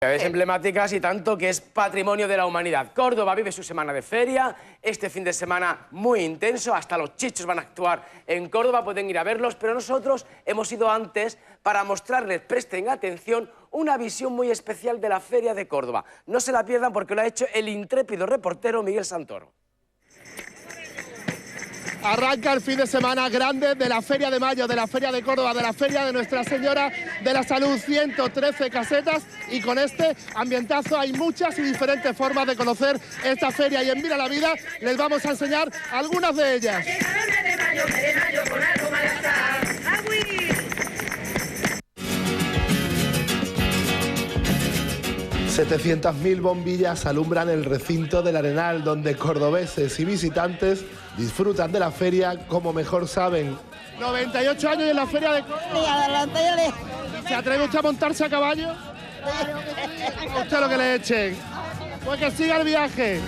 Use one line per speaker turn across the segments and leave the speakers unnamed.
Es emblemáticas y tanto que es patrimonio de la humanidad. Córdoba vive su semana de feria, este fin de semana muy intenso, hasta los chichos van a actuar en Córdoba, pueden ir a verlos, pero nosotros hemos ido antes para mostrarles, presten atención, una visión muy especial de la Feria de Córdoba. No se la pierdan porque lo ha hecho el intrépido reportero Miguel Santoro.
Arranca el fin de semana grande de la Feria de Mayo, de la Feria de Córdoba, de la Feria de Nuestra Señora de la Salud. 113 casetas y con este ambientazo hay muchas y diferentes formas de conocer esta feria. Y en Mira la Vida les vamos a enseñar algunas de ellas. 700.000 bombillas alumbran el recinto del Arenal, donde cordobeses y visitantes disfrutan de la feria como mejor saben. 98 años en la Feria de Córdoba. ¿Se atreve usted a montarse a caballo? A usted lo que le echen. Pues que siga el viaje.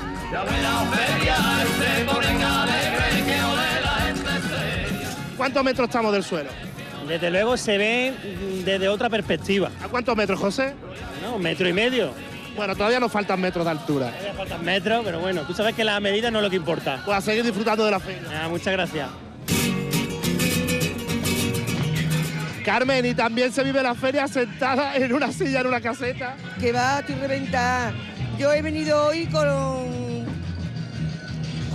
¿Cuántos metros estamos del suelo?
Desde luego se ve desde otra perspectiva.
¿A cuántos metros, José?
¿No? 1,5 metros.
Bueno, todavía nos faltan metros de altura.
Todavía faltan metros, pero bueno, tú sabes que la medida no es lo que importa.
Pues a seguir disfrutando de la feria.
Muchas gracias.
Carmen, y también se vive la feria sentada en una silla, en una caseta.
Que va, estoy reventada. Yo he venido hoy con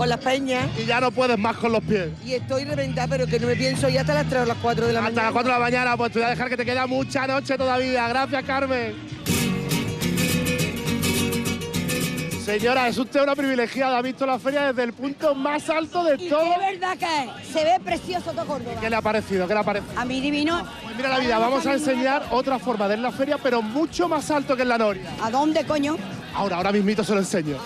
las peñas.
Y ya no puedes más con los pies.
Y estoy reventada, pero que no me pienso ir hasta las 3 o las 4 de la mañana.
Hasta las 4 de la mañana, pues te voy a dejar que te queda mucha noche todavía. Gracias, Carmen. Señora, es usted una privilegiada. Ha visto la feria desde el punto más alto de todo.
Es verdad que se ve precioso todo Córdoba.
¿Qué le ha parecido? ¿Qué le ha parecido?
A mí divino.
Pues Mira la Vida, vamos a enseñar otra forma de ver la feria, pero mucho más alto que en la Noria.
¿A dónde, coño?
Ahora mismito se lo enseño.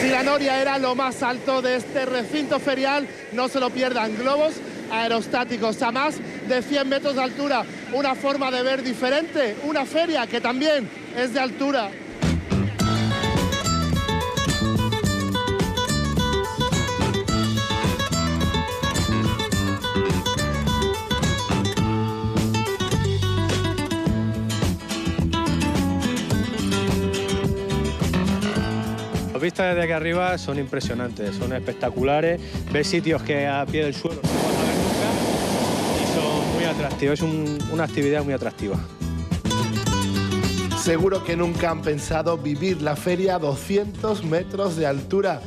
Si la Noria era lo más alto de este recinto ferial, no se lo pierdan. Globos aerostáticos a más de 100 metros de altura. Una forma de ver diferente, una feria que también es de altura.
Las vistas desde aquí arriba son impresionantes, son espectaculares. Ves sitios que a pie del suelo no vas a ver nunca y son muy atractivos. Es una actividad muy atractiva.
Seguro que nunca han pensado vivir la feria a 200 metros de altura.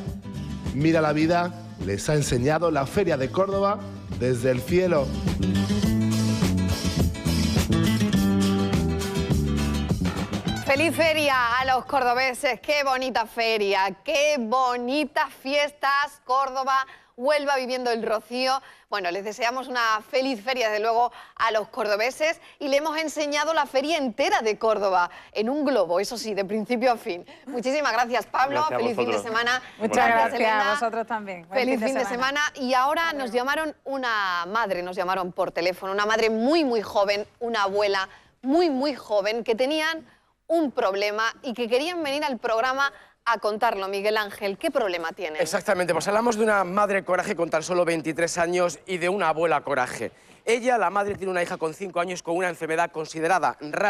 Mira la Vida les ha enseñado la Feria de Córdoba desde el cielo.
¡Feliz feria a los cordobeses! ¡Qué bonita feria! ¡Qué bonitas fiestas! Córdoba, Huelva viviendo el rocío. Bueno, les deseamos una feliz feria, desde luego, a los cordobeses. Y le hemos enseñado la feria entera de Córdoba, en un globo, eso sí, de principio a fin. Muchísimas gracias, Pablo.
Gracias
feliz fin de semana.
Muchas gracias,
Elena.
a vosotros también. Buen
Feliz fin de semana. Y ahora nos llamaron una madre, nos llamaron por teléfono, una madre muy, muy joven, una abuela muy, muy joven, que tenían un problema y que querían venir al programa a contarlo. Miguel Ángel, ¿qué problema tiene?
Exactamente, pues hablamos de una madre coraje con tan solo 23 años y de una abuela coraje. Ella, la madre, tiene una hija con 5 años con una enfermedad considerada rara.